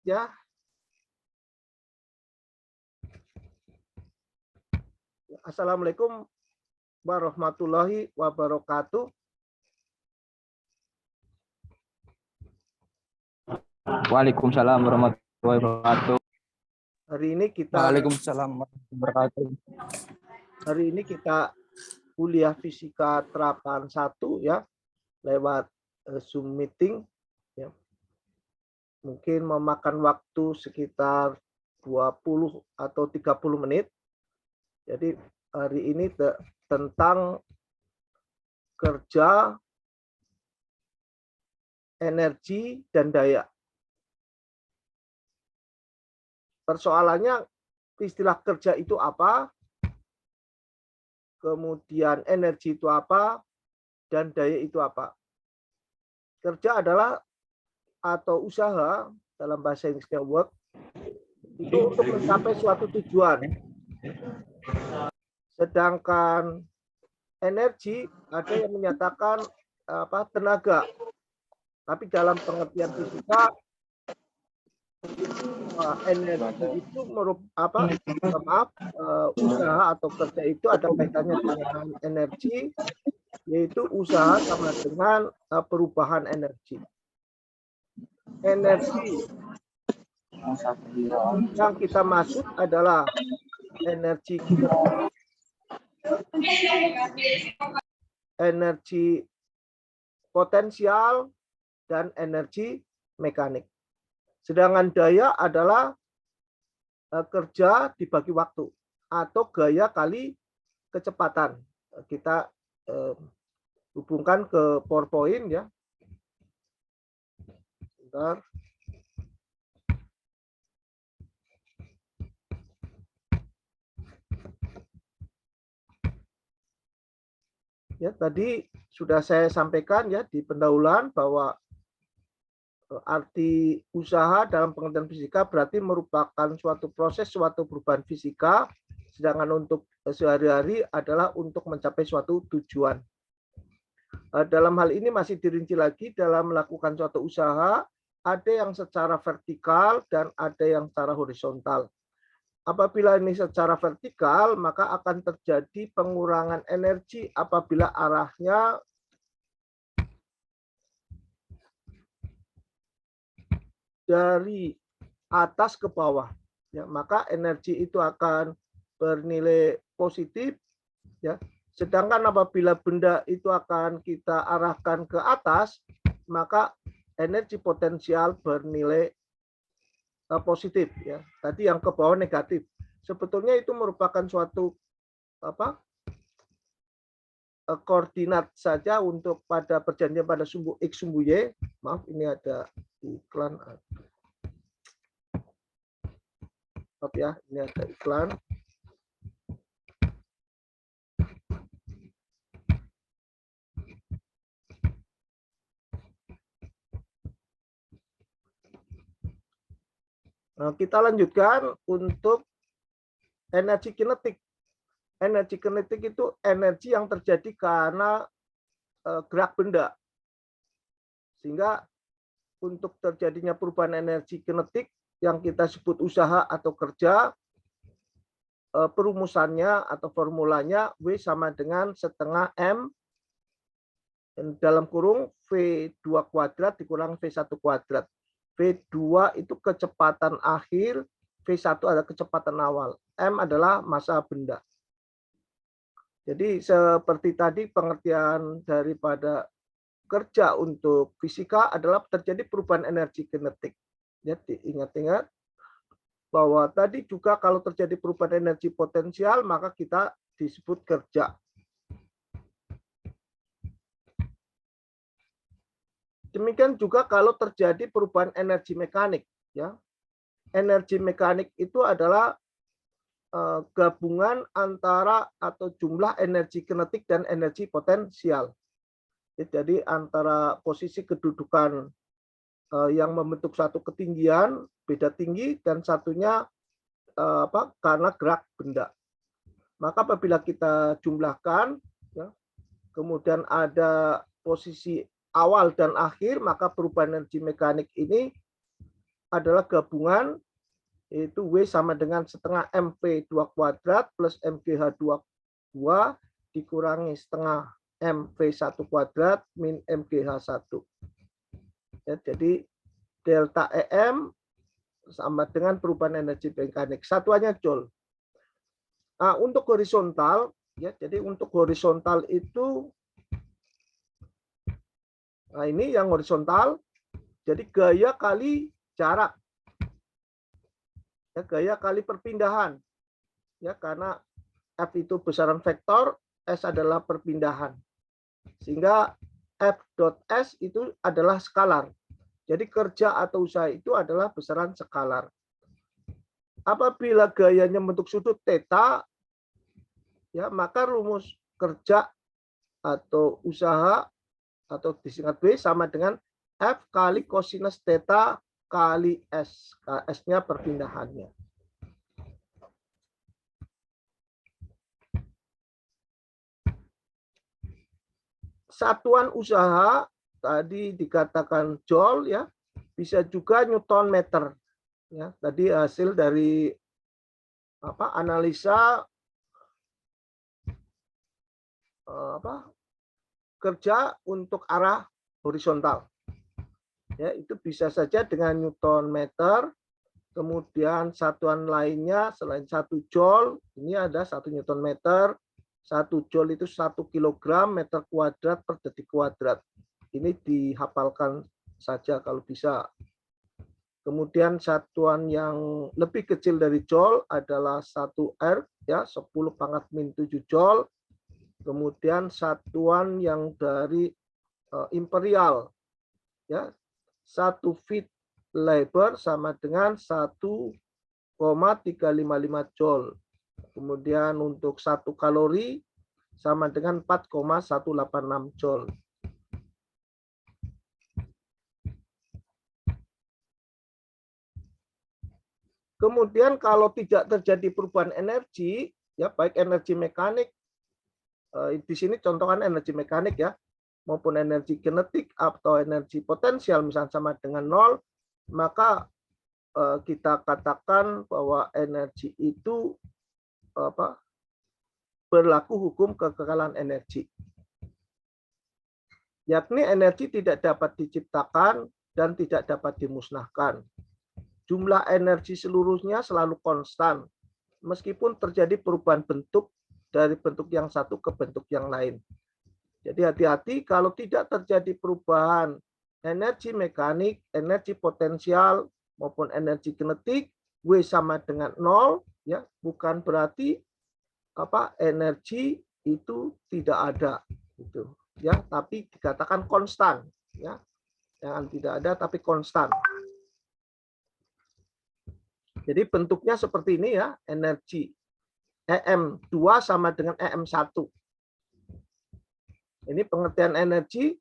ya. Assalamualaikum warahmatullahi wabarakatuh. Waalaikumsalam warahmatullahi wabarakatuh. Hari ini kita Waalaikumsalam warahmatullahi wabarakatuh. Hari ini kita kuliah fisika terapan 1 ya, lewat Zoom meeting ya. Mungkin memakan waktu sekitar 20 atau 30 menit. Jadi hari ini tentang kerja, energi, dan daya. Persoalannya, istilah kerja itu apa, kemudian energi itu apa, dan daya itu apa. Kerja adalah atau usaha, dalam bahasa Inggrisnya work, itu untuk mencapai suatu tujuan. Sedangkan energi ada yang menyatakan tenaga. Tapi dalam pengertian fisika, energi itu usaha atau kerja itu ada kaitannya dengan energi, yaitu usaha sama dengan perubahan energi. Energi yang kita maksud adalah energi kinetik, energi potensial, dan energi mekanik. Sedangkan daya adalah kerja dibagi waktu atau gaya kali kecepatan. Kita hubungkan ke PowerPoint ya. Bentar. Ya, tadi sudah saya sampaikan ya di pendahuluan bahwa arti usaha dalam pengertian fisika berarti merupakan suatu proses, suatu perubahan fisika, sedangkan untuk sehari-hari adalah untuk mencapai suatu tujuan. Dalam hal ini masih dirinci lagi dalam melakukan suatu usaha, ada yang secara vertikal dan ada yang secara horizontal. Apabila ini secara vertikal, maka akan terjadi pengurangan energi apabila arahnya dari atas ke bawah. Ya, maka energi itu akan bernilai positif. Ya. Sedangkan apabila benda itu akan kita arahkan ke atas, maka energi potensial bernilai positif ya. Tadi yang ke bawah negatif. Sebetulnya itu merupakan suatu koordinat saja untuk pada perjanjian pada sumbu X sumbu Y. Maaf, ini ada iklan. Maaf ya, ini ada iklan. Nah, kita lanjutkan untuk energi kinetik. Energi kinetik itu energi yang terjadi karena gerak benda. Sehingga untuk terjadinya perubahan energi kinetik yang kita sebut usaha atau kerja, perumusannya atau formulanya W sama dengan setengah M dalam kurung V2 kuadrat dikurang V1 kuadrat. V2 itu kecepatan akhir, V1 adalah kecepatan awal. M adalah massa benda. Jadi seperti tadi pengertian daripada kerja untuk fisika adalah terjadi perubahan energi kinetik. Jadi ingat-ingat bahwa tadi juga kalau terjadi perubahan energi potensial maka kita disebut kerja. Demikian juga kalau terjadi perubahan energi mekanik, ya. Energi mekanik itu adalah gabungan antara atau jumlah energi kinetik dan energi potensial. Jadi antara posisi kedudukan yang membentuk satu ketinggian beda tinggi dan satunya karena gerak benda. Maka apabila kita jumlahkan, ya, kemudian ada posisi awal dan akhir, maka perubahan energi mekanik ini adalah gabungan, yaitu W sama dengan setengah MV2 kuadrat plus MGH2 dikurangi setengah MV1 kuadrat min MGH1. Ya, jadi delta EM sama dengan perubahan energi mekanik. Satuannya Joule. Nah, untuk horizontal, ya, jadi untuk horizontal itu, nah ini yang horizontal, jadi gaya kali jarak, ya, gaya kali perpindahan, ya, karena F itu besaran vektor, S adalah perpindahan, sehingga F dot S itu adalah skalar. Jadi kerja atau usaha itu adalah besaran skalar. Apabila gayanya bentuk sudut theta, ya, maka rumus kerja atau usaha atau disingkat B sama dengan F kali kosinus theta kali S. S-nya perpindahannya. Satuan usaha tadi dikatakan joule, ya, bisa juga Newton meter, ya. Tadi hasil dari analisa kerja untuk arah horizontal, ya, itu bisa saja dengan Newton meter. Kemudian satuan lainnya selain 1 joule, ini ada 1 Newton meter. 1 joule itu 1 kilogram meter kuadrat per detik kuadrat. Ini dihafalkan saja kalau bisa. Kemudian satuan yang lebih kecil dari joule adalah 1 R, ya, 10 pangkat min 7 joule. Kemudian satuan yang dari imperial, ya, 1 feet labor sama dengan 1,355 joule. Kemudian untuk 1 kalori sama dengan 4,186 joule. Kemudian kalau tidak terjadi perubahan energi, ya, baik energi mekanik, di sini contohkan energi mekanik, ya, maupun energi kinetik atau energi potensial misalnya sama dengan 0, maka kita katakan bahwa energi itu berlaku hukum kekekalan energi. Yakni energi tidak dapat diciptakan dan tidak dapat dimusnahkan. Jumlah energi seluruhnya selalu konstan, meskipun terjadi perubahan bentuk dari bentuk yang satu ke bentuk yang lain. Jadi hati-hati kalau tidak terjadi perubahan energi mekanik, energi potensial, maupun energi kinetik, W sama dengan 0, ya, bukan berarti energi itu tidak ada, gitu, ya, tapi dikatakan konstan, ya, jangan tidak ada tapi konstan. Jadi bentuknya seperti ini, ya, energi EM2 sama dengan EM1. Ini pengertian energi,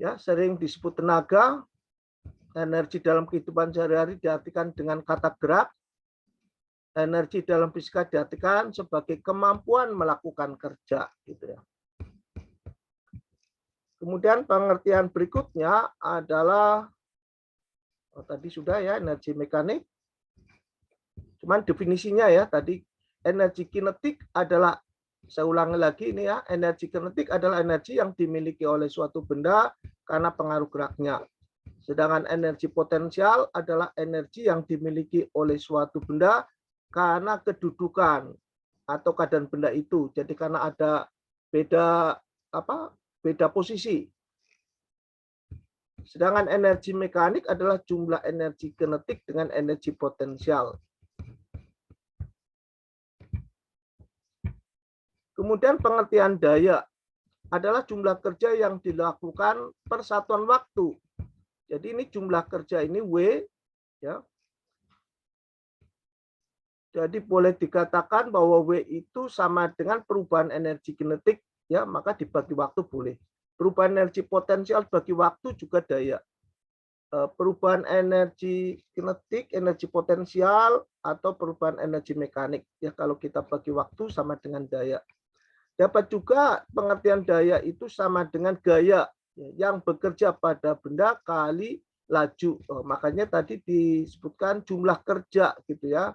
ya, sering disebut tenaga. Energi dalam kehidupan sehari-hari diartikan dengan kata gerak. Energi dalam fisika diartikan sebagai kemampuan melakukan kerja, gitu, ya. Kemudian pengertian berikutnya adalah tadi sudah, ya, energi mekanik. Cuman definisinya, ya, tadi energi kinetik adalah, saya ulangi lagi ini, ya, energi kinetik adalah energi yang dimiliki oleh suatu benda karena pengaruh geraknya. Sedangkan energi potensial adalah energi yang dimiliki oleh suatu benda karena kedudukan atau keadaan benda itu. Jadi karena ada beda posisi. Sedangkan energi mekanik adalah jumlah energi kinetik dengan energi potensial. Kemudian pengertian daya adalah jumlah kerja yang dilakukan per satuan waktu. Jadi ini jumlah kerja ini W, ya. Jadi boleh dikatakan bahwa W itu sama dengan perubahan energi kinetik, ya, maka dibagi waktu boleh. Perubahan energi potensial bagi waktu juga daya. Perubahan energi kinetik, energi potensial, atau perubahan energi mekanik, ya, kalau kita bagi waktu sama dengan daya. Dapat juga pengertian daya itu sama dengan gaya, ya, yang bekerja pada benda kali laju. Makanya tadi disebutkan jumlah kerja gitu ya.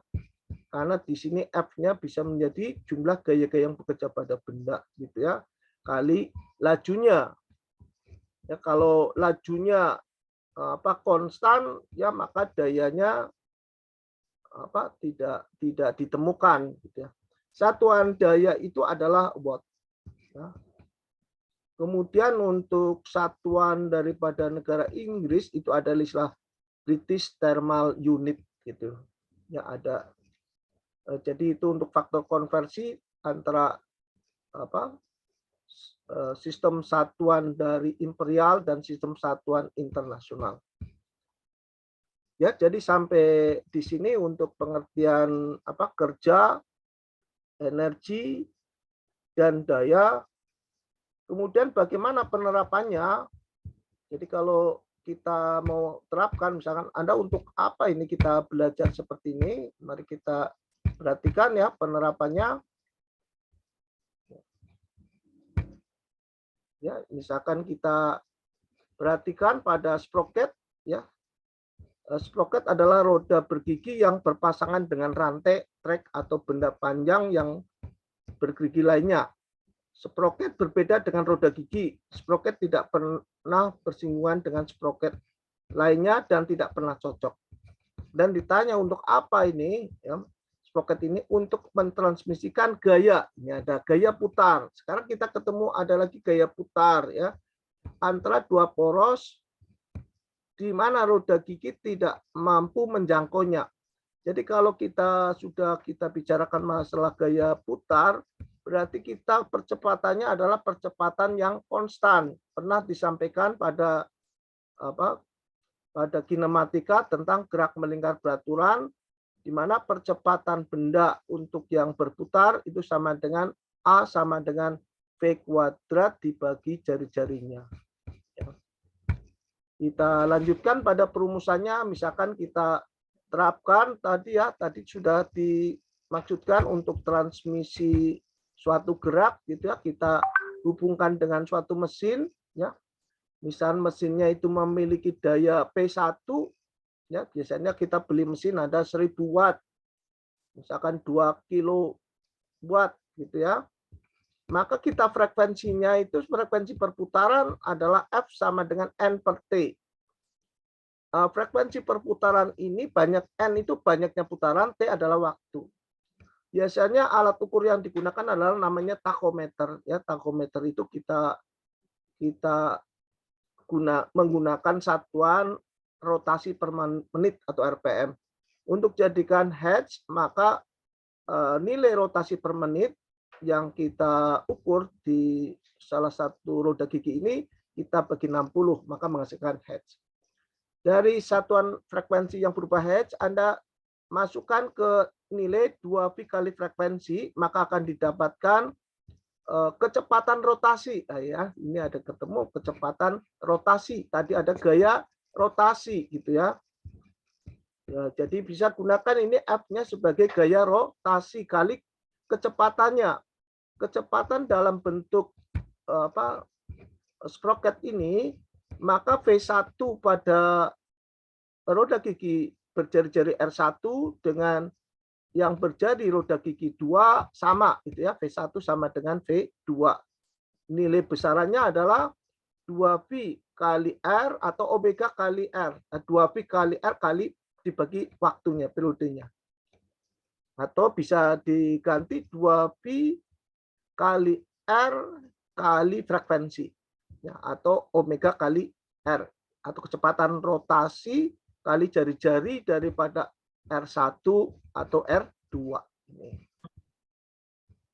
Karena di sini F-nya bisa menjadi jumlah gaya-gaya yang bekerja pada benda gitu ya, kali lajunya. Ya, kalau lajunya konstan ya maka dayanya tidak ditemukan gitu ya. Satuan daya itu adalah watt. Ya. Kemudian untuk satuan daripada negara Inggris itu ada istilah British Thermal Unit gitu. Ya ada. Jadi itu untuk faktor konversi antara sistem satuan dari imperial dan sistem satuan internasional. Ya, jadi sampai di sini untuk pengertian kerja, energi, dan daya. Kemudian bagaimana penerapannya? Jadi kalau kita mau terapkan, misalkan Anda untuk apa ini kita belajar seperti ini, mari kita perhatikan ya penerapannya. Ya, misalkan kita perhatikan pada sprocket, ya. Sprocket adalah roda bergigi yang berpasangan dengan rantai, trek, atau benda panjang yang bergerigi lainnya. Sprocket berbeda dengan roda gigi. Sprocket tidak pernah bersinggungan dengan sprocket lainnya dan tidak pernah cocok. Dan ditanya untuk apa ini? Ya, sprocket ini untuk mentransmisikan gaya. Ini ada gaya putar. Sekarang kita ketemu ada lagi gaya putar ya antara dua poros di mana roda gigi tidak mampu menjangkaunya. Jadi kalau kita bicarakan masalah gaya putar, berarti kita percepatannya adalah percepatan yang konstan. Pernah disampaikan pada kinematika tentang gerak melingkar beraturan, di mana percepatan benda untuk yang berputar itu sama dengan A sama dengan V kuadrat dibagi jari-jarinya. Kita lanjutkan pada perumusannya, misalkan kita terapkan tadi sudah dimaksudkan untuk transmisi suatu gerak gitu ya, kita hubungkan dengan suatu mesin ya. Misal mesinnya itu memiliki daya P1 ya, biasanya kita beli mesin ada 1000 watt. Misalkan 2 kilowatt gitu ya. Maka kita frekuensinya itu frekuensi perputaran adalah F sama dengan N per T. Frekuensi perputaran ini banyak N itu banyaknya putaran, T adalah waktu. Biasanya alat ukur yang digunakan adalah namanya tachometer. Ya, tachometer itu kita menggunakan satuan rotasi per menit atau RPM. Untuk jadikan hertz maka nilai rotasi per menit yang kita ukur di salah satu roda gigi ini kita bagi 60 maka menghasilkan hertz. Dari satuan frekuensi yang berupa hertz Anda masukkan ke nilai 2V kali frekuensi maka akan didapatkan kecepatan rotasi. Nah, ya, ini ada ketemu kecepatan rotasi. Tadi ada gaya rotasi gitu ya. Ya, jadi bisa gunakan ini F-nya sebagai gaya rotasi kali kecepatannya. Kecepatan dalam bentuk sprocket ini, maka V1 pada roda gigi berjari-jari R1 dengan yang berjadi roda gigi 2 sama gitu ya, V1 sama dengan V2. Nilai besarannya adalah 2V kali R atau omega kali R. 2V kali R kali dibagi waktunya, periodenya. Atau bisa diganti 2V kali R kali frekuensi. Ya, atau omega kali R. Atau kecepatan rotasi kali jari-jari daripada R1 atau R2.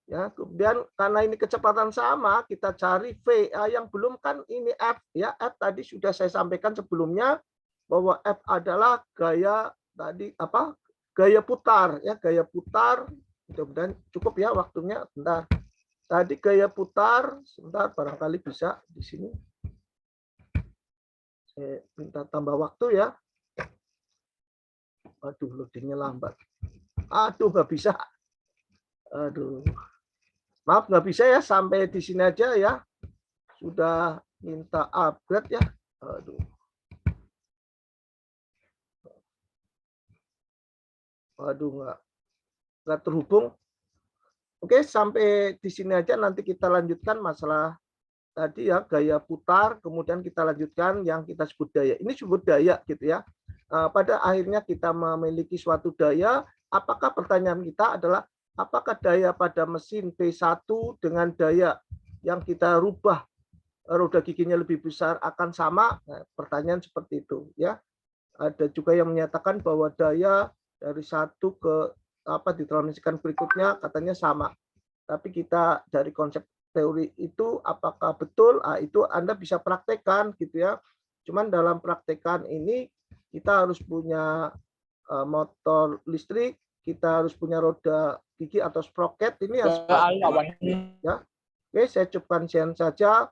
Ya, kemudian karena ini kecepatan sama, kita cari V. Yang belum kan ini F. Ya, F tadi sudah saya sampaikan sebelumnya bahwa F adalah gaya gaya putar. Ya, gaya putar. Mudah-mudahan cukup ya waktunya. Bentar. Tadi gaya putar, sebentar barangkali bisa di sini. Saya minta tambah waktu ya. Aduh, loadingnya lambat. Aduh, nggak bisa. Aduh. Maaf, nggak bisa ya. Sampai di sini aja ya. Sudah minta upgrade ya. Aduh. Waduh, nggak terhubung. Oke, sampai di sini aja. Nanti kita lanjutkan masalah tadi ya, gaya putar. Kemudian kita lanjutkan yang kita sebut daya. Ini sebut daya gitu ya. Pada akhirnya kita memiliki suatu daya. Apakah pertanyaan kita adalah apakah daya pada mesin V1 dengan daya yang kita rubah roda giginya lebih besar akan sama? Nah, pertanyaan seperti itu ya. Ada juga yang menyatakan bahwa daya dari satu ke diterangkan berikutnya katanya sama. Tapi kita dari konsep teori itu apakah betul? Itu Anda bisa praktekkan gitu ya. Cuman dalam praktekan ini kita harus punya motor listrik, kita harus punya roda gigi atau sprocket ini ya. Oke, saya cukupkan sekian saja.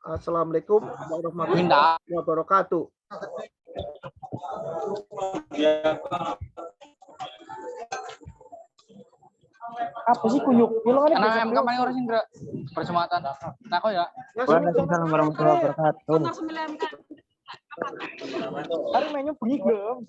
Assalamualaikum warahmatullahi wabarakatuh. Apa sih kuyuk? Karena MK paling orang Indra persematan. Nah kok ya. Waalaikumsalam warahmatullahi wabarakatuh. Hari mainnya bunyi belum?